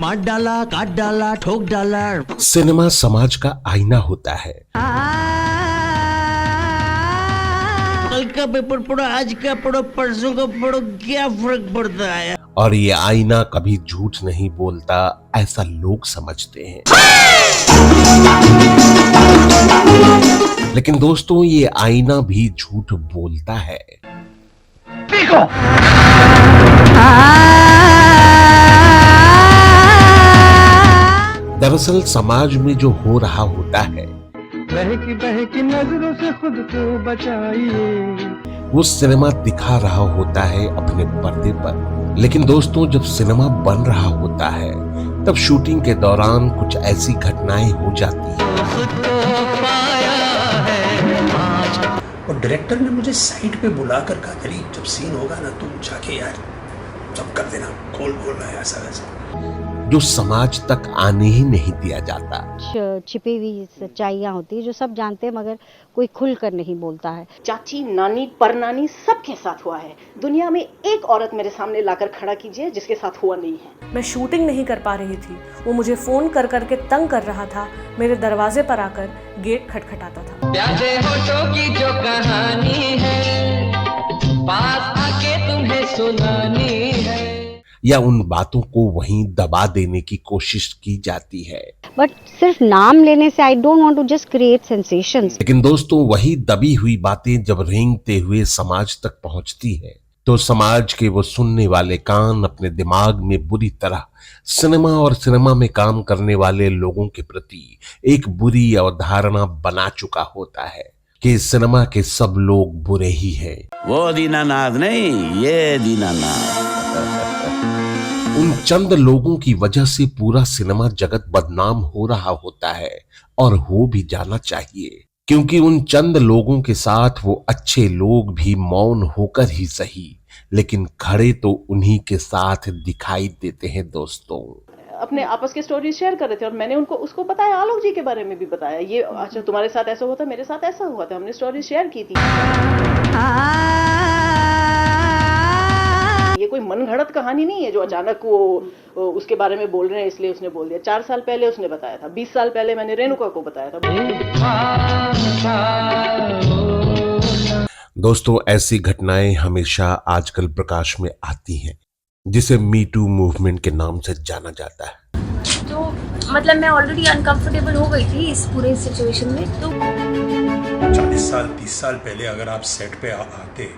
बांट डाला, काट डाला, ठोक डाला। सिनेमा समाज का आईना होता है। कल का पेपर पढ़ो, आज का पढ़ो, परसों का पढ़ो, क्या फर्क पड़ता है। और ये आईना कभी झूठ नहीं बोलता, ऐसा लोग समझते हैं। लेकिन दोस्तों, ये आईना भी झूठ बोलता है। देखो। दरअसल समाज में जो हो रहा होता है, बहकी बहकी नजरों से खुद को बचाइए, वो सिनेमा दिखा रहा होता है अपने पर्दे पर। लेकिन दोस्तों, जब सिनेमा बन रहा होता है तब शूटिंग के दौरान कुछ ऐसी घटनाएं हो जाती हैं। और डायरेक्टर ने मुझे साइड पे बुलाकर कहा, अली जब सीन होगा ना तुम जाके यार सब कर देना, खोल रहा है ऐसा वैसा, जो समाज तक आने ही नहीं दिया जाता। छिपी हुई सच्चाइयाँ होती है जो सब जानते हैं मगर कोई खुलकर नहीं बोलता है। चाची, नानी, परनानी सबके साथ हुआ है। दुनिया में एक औरत मेरे सामने लाकर खड़ा कीजिए जिसके साथ हुआ नहीं है। मैं शूटिंग नहीं कर पा रही थी, वो मुझे फोन कर करके तंग कर रहा था। मेरे दरवाजे पर आकर गेट खटखटाता था। प्यासे होठों की जो कहानी है, पास आके तुम्हें सुनानी है, या उन बातों को वहीं दबा देने की कोशिश की जाती है। बट सिर्फ नाम लेने से I don't want to just create sensations. लेकिन दोस्तों, वही दबी हुई बातें जब रेंगते हुए समाज तक पहुंचती है तो समाज के वो सुनने वाले कान अपने दिमाग में बुरी तरह सिनेमा और सिनेमा में काम करने वाले लोगों के प्रति एक बुरी अवधारणा बना चुका होता है कि सिनेमा के सब लोग बुरे ही हैं। वो दीनानाथ नहीं, ये दीनानाथ। उन चंद लोगों की वजह से पूरा सिनेमा जगत बदनाम हो रहा होता है, और हो भी जाना चाहिए, क्योंकि उन चंद लोगों के साथ वो अच्छे लोग भी मौन होकर ही सही, लेकिन खड़े तो उन्हीं के साथ दिखाई देते हैं। दोस्तों, अपने आपस के स्टोरी शेयर कर रहे थे और मैंने उनको उसको बताया, आलोक जी के बारे में भी बताया, ये अच्छा तुम्हारे साथ ऐसा हुआ था, मेरे साथ ऐसा हुआ था, हमने स्टोरी शेयर की थी। ये कोई मनगढ़ंत कहानी नहीं है जो अचानक वो उसके बारे में बोल रहे हैं इसलिए उसने बोल दिया। 4 साल पहले उसने बताया था, 20 साल पहले मैंने रेणुका को बताया था। दोस्तों, ऐसी घटनाएं हमेशा आजकल प्रकाश में आती हैं, जिसे मी टू मूवमेंट के नाम से जाना जाता है। तो मतलब मैं ऑलरेडी अनकंफर्टेबल हो गई थी इस पूरे सिचुएशन में। तो 40 साल 30 साल पहले अगर आप सेट पे आते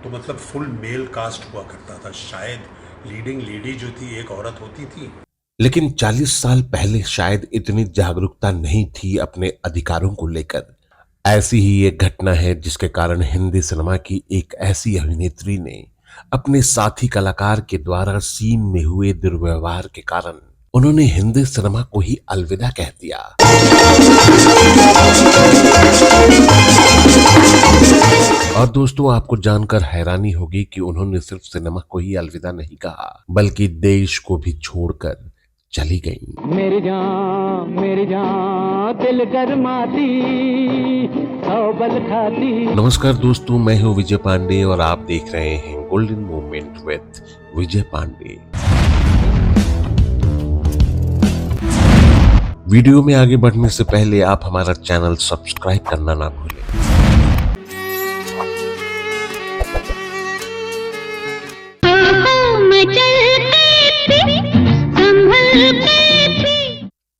तो मतलब फुल मेल कास्ट हुआ करता था, शायद लीडिंग लेडी जो थी एक औरत होती थी। लेकिन 40 साल पहले शायद इतनी जागरूकता नहीं थी अपने अधिकारों को लेकर। ऐसी ही एक घटना है जिसके कारण हिंदी सिनेमा की एक ऐसी अभिनेत्री ने अपने साथी कलाकार के द्वारा सीन में हुए दुर्व्यवहार के कारण उन्होंने हिंदी सिनेमा को ही अलविदा कह दिया। और दोस्तों, आपको जानकर हैरानी होगी कि उन्होंने सिर्फ सिनेमा को ही अलविदा नहीं कहा, बल्कि देश को भी छोड़कर चली गई। मेरी जान दिल गरमाती, बल खाती। नमस्कार दोस्तों, मैं हूं विजय पांडे और आप देख रहे हैं golden moment with Vijay Pandey. Video में आगे बढ़ने से पहले आप हमारा चैनल सब्सक्राइब करना ना भूलें।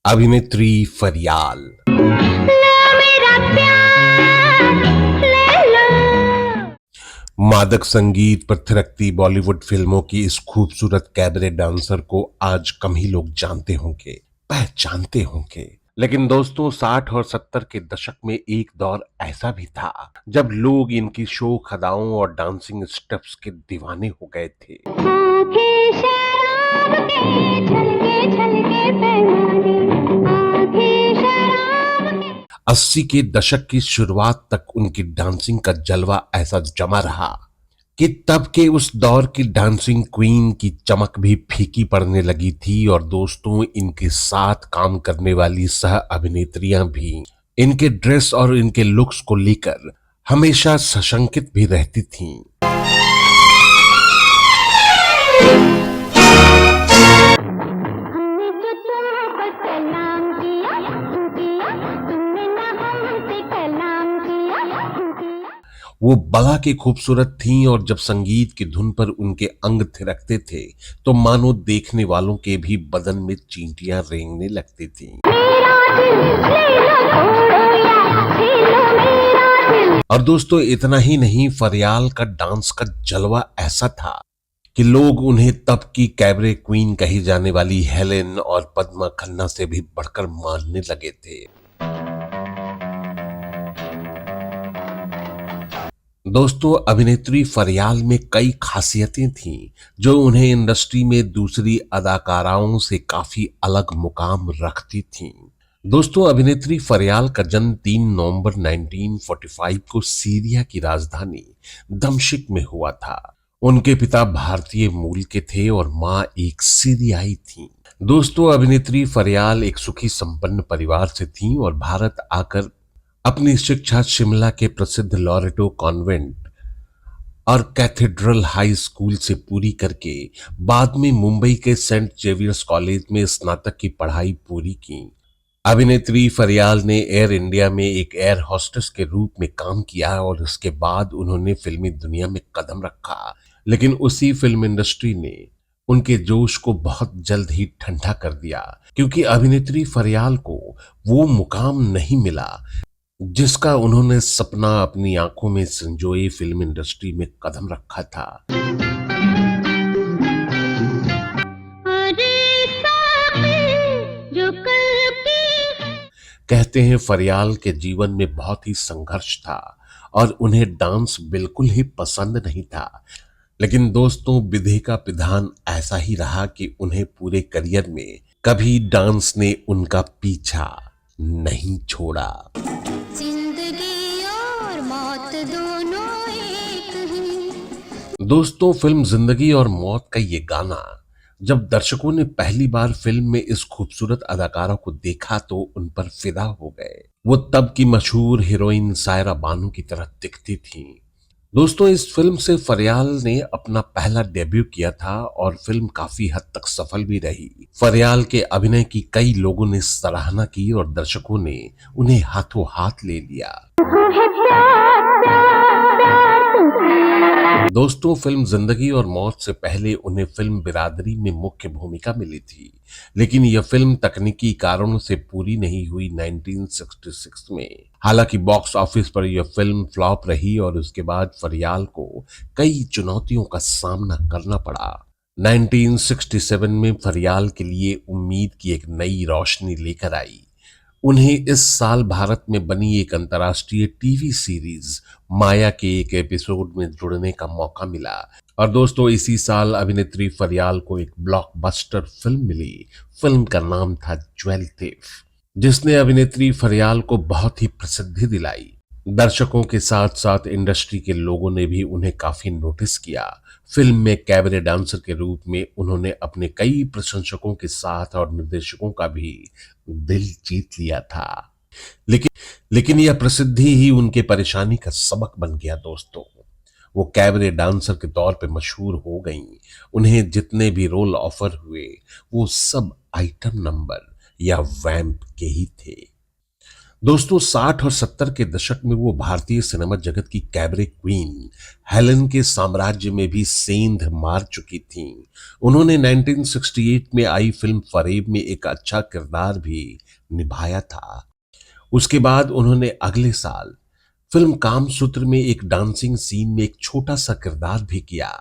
अभिनेत्री फरियाल। मादक संगीत पर थिरकती बॉलीवुड फिल्मों की इस खूबसूरत कैबरे डांसर को आज कम ही लोग जानते होंगे, पहचानते होंगे। लेकिन दोस्तों, 60 और 70 के दशक में एक दौर ऐसा भी था जब लोग इनकी शोख अदाओं और डांसिंग स्टेप्स के दीवाने हो गए थे। 80 के दशक की शुरुआत तक उनकी डांसिंग का जलवा ऐसा जमा रहा कि तब के उस दौर की डांसिंग क्वीन की चमक भी फीकी पड़ने लगी थी। और दोस्तों, इनके साथ काम करने वाली सह अभिनेत्रियां भी इनके ड्रेस और इनके लुक्स को लेकर हमेशा सशंकित भी रहती थीं। वो बला के खूबसूरत थीं और जब संगीत की धुन पर उनके अंग थिरकते थे तो मानो देखने वालों के भी बदन में चींटियां रेंगने लगती थीं। और दोस्तों इतना ही नहीं, फरियाल का डांस का जलवा ऐसा था कि लोग उन्हें तब की कैबरे क्वीन कही जाने वाली हेलेन और पद्मा खन्ना से भी बढ़कर मानने लगे थे। दोस्तों अभिनेत्री फरियाल में कई खासियतें थीं जो उन्हें इंडस्ट्री में दूसरी अदाकाराओं से काफी अलग मुकाम रखती थीं। दोस्तों अभिनेत्री फरियाल का जन्म 3 नवंबर 1945 को सीरिया की राजधानी दमिश्क में हुआ था। उनके पिता भारतीय मूल के थे और मां एक सीरियाई थीं। दोस्तों अभिनेत्री फरियाल एक सुखी संपन्न परिवार से थीं और भारत आकर अपनी शिक्षा शिमला के प्रसिद्ध लॉरेटो कॉन्वेंट और कैथेड्रल हाई स्कूल से पूरी करके बाद में मुंबई के सेंट जेवियर्स कॉलेज में स्नातक की पढ़ाई पूरी की। अभिनेत्री फरियाल ने एयर इंडिया में एक एयर होस्टेस के रूप में काम किया और उसके बाद उन्होंने फिल्मी दुनिया में कदम रखा, लेकिन उसी फिल्म इंडस्ट्री ने उनके जोश को बहुत जल्द ही ठंडा कर दिया क्योंकि अभिनेत्री फरियाल को वो मुकाम नहीं मिला जिसका उन्होंने सपना अपनी आंखों में संजोए फिल्म इंडस्ट्री में कदम रखा था। कहते हैं फरियाल के जीवन में बहुत ही संघर्ष था और उन्हें डांस बिल्कुल ही पसंद नहीं था, लेकिन दोस्तों विधि का विधान ऐसा ही रहा कि उन्हें पूरे करियर में कभी डांस ने उनका पीछा नहीं छोड़ा। दोस्तों फिल्म जिंदगी और मौत का ये गाना जब दर्शकों ने पहली बार फिल्म में इस खूबसूरत अदाकारा को देखा तो उन पर फिदा हो गए। वो तब की मशहूर हीरोइन सायरा बानू की तरह दिखती थीं। दोस्तों इस फिल्म से फरियाल ने अपना पहला डेब्यू किया था और फिल्म काफी हद तक सफल भी रही। फरियाल के अभिनय की कई लोगों ने सराहना की और दर्शकों ने उन्हें हाथों हाथ ले लिया। दोस्तों फिल्म जिंदगी और मौत से पहले उन्हें फिल्म बिरादरी में मुख्य भूमिका मिली थी, लेकिन यह फिल्म तकनीकी कारणों से पूरी नहीं हुई 1966 में। हालांकि बॉक्स ऑफिस पर यह फिल्म फ्लॉप रही और उसके बाद फरियाल को कई चुनौतियों का सामना करना पड़ा। 1967 में फरियाल के लिए उम्मीद की एक नई रोशनी लेकर आई। उन्हें इस साल भारत में बनी एक अंतर्राष्ट्रीय टीवी सीरीज माया के एक एपिसोड में जुड़ने का मौका मिला और दोस्तों इसी साल अभिनेत्री फरियाल को एक ब्लॉकबस्टर फिल्म मिली। फिल्म का नाम था ज्वेल थीफ, जिसने अभिनेत्री फरियाल को बहुत ही प्रसिद्धि दिलाई। दर्शकों के साथ साथ इंडस्ट्री के लोगों ने भी उन्हें काफी नोटिस किया। फिल्म में कैबरे डांसर के रूप में उन्होंने अपने कई प्रशंसकों के साथ और निर्देशकों का भी दिल जीत लिया था, लेकिन यह प्रसिद्धि ही उनके परेशानी का सबक बन गया। दोस्तों वो कैबरे डांसर के तौर पे मशहूर हो गईं। उन्हें जितने भी रोल ऑफर हुए वो सब आइटम नंबर या वैम्प के ही थे। दोस्तों 60 और 70 के दशक में वो भारतीय सिनेमा जगत की कैबरे क्वीन हेलेन के साम्राज्य में भी सेंध मार चुकी थीं। उन्होंने 1968 में आई फिल्म फरेब में एक अच्छा किरदार भी निभाया था। उसके बाद उन्होंने अगले साल फिल्म कामसूत्र में एक डांसिंग सीन में एक छोटा सा किरदार भी किया।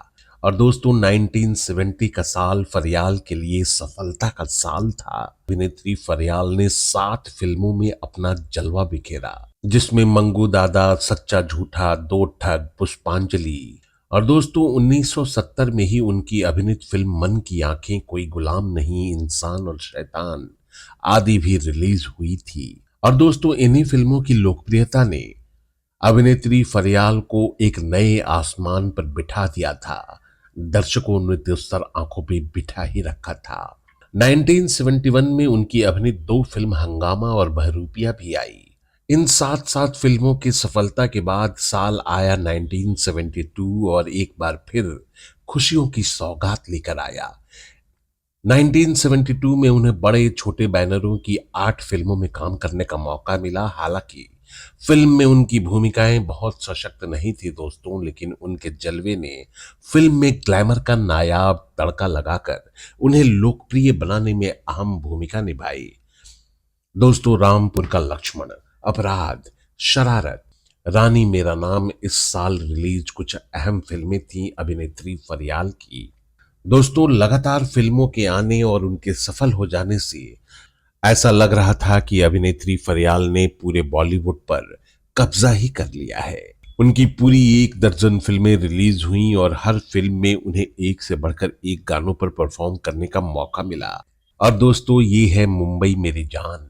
और दोस्तों 1970 का साल फरियाल के लिए सफलता का साल था। अभिनेत्री फरियाल ने 7 फिल्मों में अपना जलवा बिखेरा, जिसमें मंगू दादा, सच्चा झूठा, दो ठग, पुष्पांजलि और दोस्तों 1970 में ही उनकी अभिनीत फिल्म मन की आंखें, कोई गुलाम नहीं, इंसान और शैतान आदि भी रिलीज हुई थी। और दोस्तों इन्हीं फिल्मों की लोकप्रियता ने अभिनेत्री फरियाल को एक नए आसमान पर बिठा दिया था। दर्शकों ने तिरस्तर आंखों पे बिठा ही रखा था। 1971 में उनकी अभिनीत 2 फिल्म हंगामा और बहरूपिया भी आई। इन 7 फिल्मों की सफलता के बाद साल आया 1972 और एक बार फिर खुशियों की सौगात लेकर आया। 1972 में उन्हें बड़े छोटे बैनरों की 8 फिल्मों में काम करने का मौका मिला। हालांकि फिल्म में उनकी भूमिकाएं बहुत सशक्त नहीं थी दोस्तों, लेकिन उनके जलवे ने फिल्म में ग्लैमर का नायाब तड़का लगाकर उन्हें लोकप्रिय बनाने में अहम भूमिका निभाई। दोस्तों, रामपुर का लक्ष्मण, अपराध, शरारत, रानी मेरा नाम इस साल रिलीज कुछ अहम फिल्में थीं अभिनेत्री फरियाल की। दोस्तों, लगातार फिल्मों के आने और उनके सफल हो जाने से ऐसा लग रहा था कि अभिनेत्री फरियाल ने पूरे बॉलीवुड पर कब्जा ही कर लिया है। उनकी पूरी 1 दर्जन फिल्में रिलीज हुई और हर फिल्म में उन्हें एक से बढ़कर एक गानों पर परफॉर्म करने का मौका मिला। और दोस्तों, ये है मुंबई मेरी जान,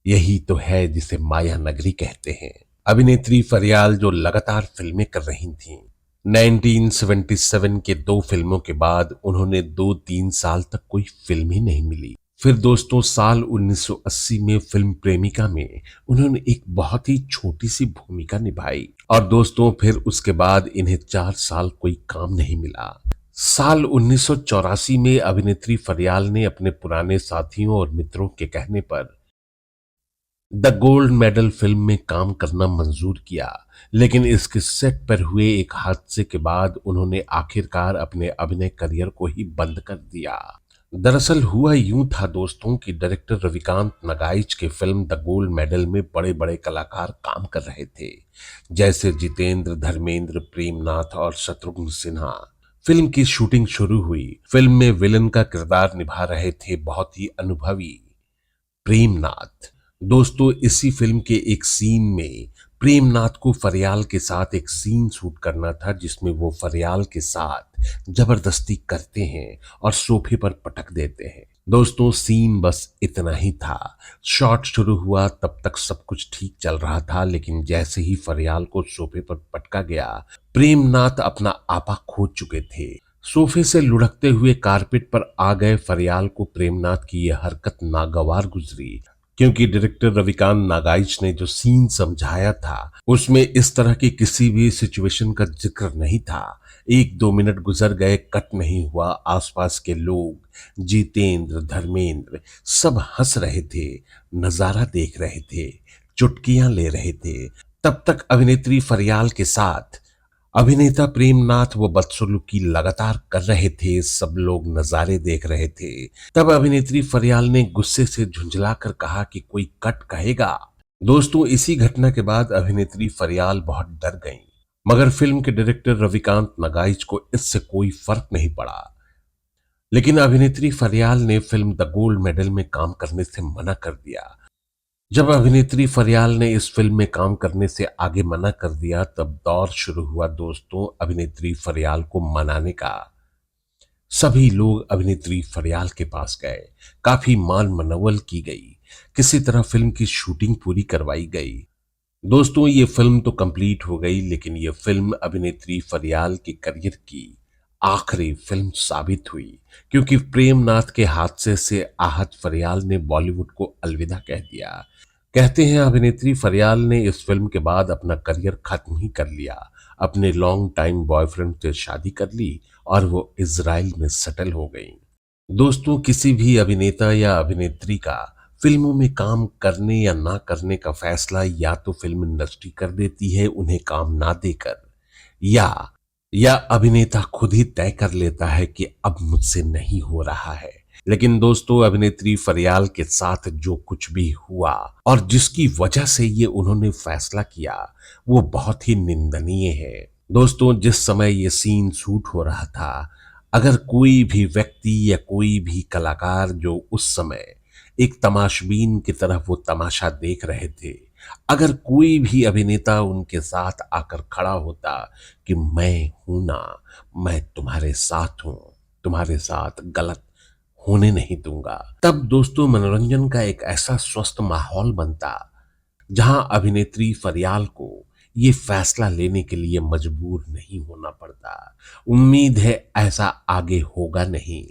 यही तो है जिसे माया नगरी कहते हैं। अभिनेत्री फरियाल जो लगातार फिल्में कर रही थीं। 1977 के 2 फिल्मों के बाद उन्होंने 2-3 साल तक कोई फिल्म ही नहीं मिली। फिर दोस्तों, साल 1980 में फिल्म प्रेमिका में उन्होंने एक बहुत ही छोटी सी भूमिका निभाई और दोस्तों फिर उसके बाद इन्हें 4 साल कोई काम नहीं मिला। साल 1984 में अभिनेत्री फरियाल ने अपने पुराने साथियों और मित्रों के कहने पर द गोल्ड मेडल फिल्म में काम करना मंजूर किया, लेकिन इसके सेट पर हुए एक हादसे के बाद उन्होंने आखिरकार अपने अभिनय करियर को ही बंद कर दिया। दरअसल हुआ यूं था दोस्तों कि डायरेक्टर रविकांत नगाइच के फिल्म द गोल्ड मेडल में बड़े बड़े कलाकार काम कर रहे थे, जैसे जितेंद्र, धर्मेंद्र, प्रेमनाथ और शत्रुघ्न सिन्हा। फिल्म की शूटिंग शुरू हुई। फिल्म में विलन का किरदार निभा रहे थे बहुत ही अनुभवी प्रेमनाथ। दोस्तों, इसी फिल्म के एक सीन में प्रेमनाथ को फरियाल के साथ एक सीन शूट करना था जिसमें वो फरियाल के साथ जबरदस्ती करते हैं और सोफे पर पटक देते हैं। दोस्तों, सीन बस इतना ही था। शॉट शुरू हुआ तब तक सब कुछ ठीक चल रहा था, लेकिन जैसे ही फरियाल को सोफे पर पटका गया, प्रेमनाथ अपना आपा खो चुके थे। सोफे से लुढ़कते हुए कारपेट पर आ गए फरियाल को प्रेमनाथ की यह हरकत नागवार गुजरी, क्योंकि डायरेक्टर रविकांत नागाइच ने जो सीन समझाया था उसमें इस तरह की किसी भी सिचुएशन का जिक्र नहीं था। 1-2 मिनट गुजर गए, कट नहीं हुआ। आसपास के लोग, जितेंद्र, धर्मेंद्र सब हंस रहे थे, नजारा देख रहे थे, चुटकियां ले रहे थे। तब तक अभिनेत्री फरियाल के साथ अभिनेता प्रेमनाथ वो बदसलूकी लगातार कर रहे थे। सब लोग नजारे देख रहे थे। तब अभिनेत्री फरियाल ने गुस्से से झुंझलाकर कहा कि कोई कट कहेगा। दोस्तों, इसी घटना के बाद अभिनेत्री फरियाल बहुत डर गईं, मगर फिल्म के डायरेक्टर रविकांत नगाइच को इससे कोई फर्क नहीं पड़ा। लेकिन अभिनेत्री फरियाल ने फिल्म द गोल्ड मेडल में काम करने से मना कर दिया। जब अभिनेत्री फरियाल ने इस फिल्म में काम करने से आगे मना कर दिया, तब दौर शुरू हुआ दोस्तों अभिनेत्री फरियाल को मनाने का। सभी लोग अभिनेत्री फरियाल के पास गए, काफी मान मनवल की गई, किसी तरह फिल्म की शूटिंग पूरी करवाई गई। दोस्तों, ये फिल्म तो कंप्लीट हो गई, लेकिन ये फिल्म अभिनेत्री फरियाल के करियर की आखिरी फिल्म साबित हुई, क्योंकि प्रेमनाथ के हादसे से आहत फरियाल ने बॉलीवुड को अलविदा कह दिया। कहते हैं अभिनेत्री फरियाल ने इस फिल्म के बाद अपना करियर खत्म ही कर लिया। अपने लॉन्ग टाइम बॉयफ्रेंड से शादी कर ली और वो इजराइल में सेटल हो गई। दोस्तों, किसी भी अभिनेता या अभिनेत्री का फिल्मों में काम करने या ना करने का फैसला या तो फिल्म इंडस्ट्री कर देती है उन्हें काम ना देकर, या अभिनेता खुद ही तय कर लेता है कि अब मुझसे नहीं हो रहा है। लेकिन दोस्तों, अभिनेत्री फरियाल के साथ जो कुछ भी हुआ और जिसकी वजह से ये उन्होंने फैसला किया, वो बहुत ही निंदनीय है। दोस्तों, जिस समय ये सीन शूट हो रहा था, अगर कोई भी व्यक्ति या कोई भी कलाकार जो उस समय एक तमाशबीन की तरह वो तमाशा देख रहे थे, अगर कोई भी अभिनेता उनके साथ आकर खड़ा होता कि मैं हूं ना, मैं तुम्हारे साथ हूं, तुम्हारे साथ गलत होने नहीं दूंगा, तब दोस्तों मनोरंजन का एक ऐसा स्वस्थ माहौल बनता जहां अभिनेत्री फरियाल को ये फैसला लेने के लिए मजबूर नहीं होना पड़ता। उम्मीद है ऐसा आगे होगा नहीं,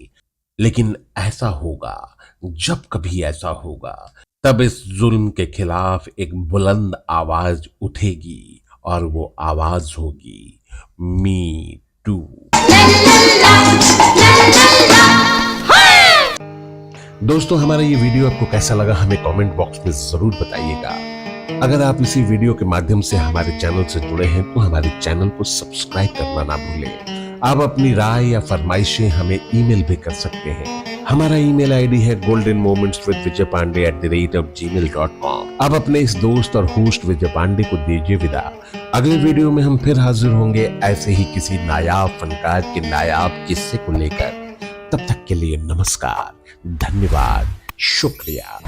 लेकिन ऐसा होगा। जब कभी ऐसा होगा, तब इस जुल्म के खिलाफ एक बुलंद आवाज उठेगी और वो आवाज होगी मी टू। दोस्तों, हमारा ये वीडियो आपको कैसा लगा हमें कमेंट बॉक्स में जरूर बताइएगा। अगर आप इसी वीडियो के माध्यम से हमारे चैनल से जुड़े हैं तो हमारे चैनल को सब्सक्राइब करना ना भूलें। आप अपनी राय या फरमाइशें हमें ईमेल भी कर सकते हैं। हमारा ईमेल आईडी है goldenmomentswithvijaypandey@gmail.com। अब अपने इस दोस्त और होस्ट विजय पांडे को दीजिए विदा। अगले वीडियो में हम फिर हाजिर होंगे ऐसे ही किसी नायाब फनकार के नायाब किस्से को लेकर। तब तक के लिए नमस्कार, धन्यवाद, शुक्रिया।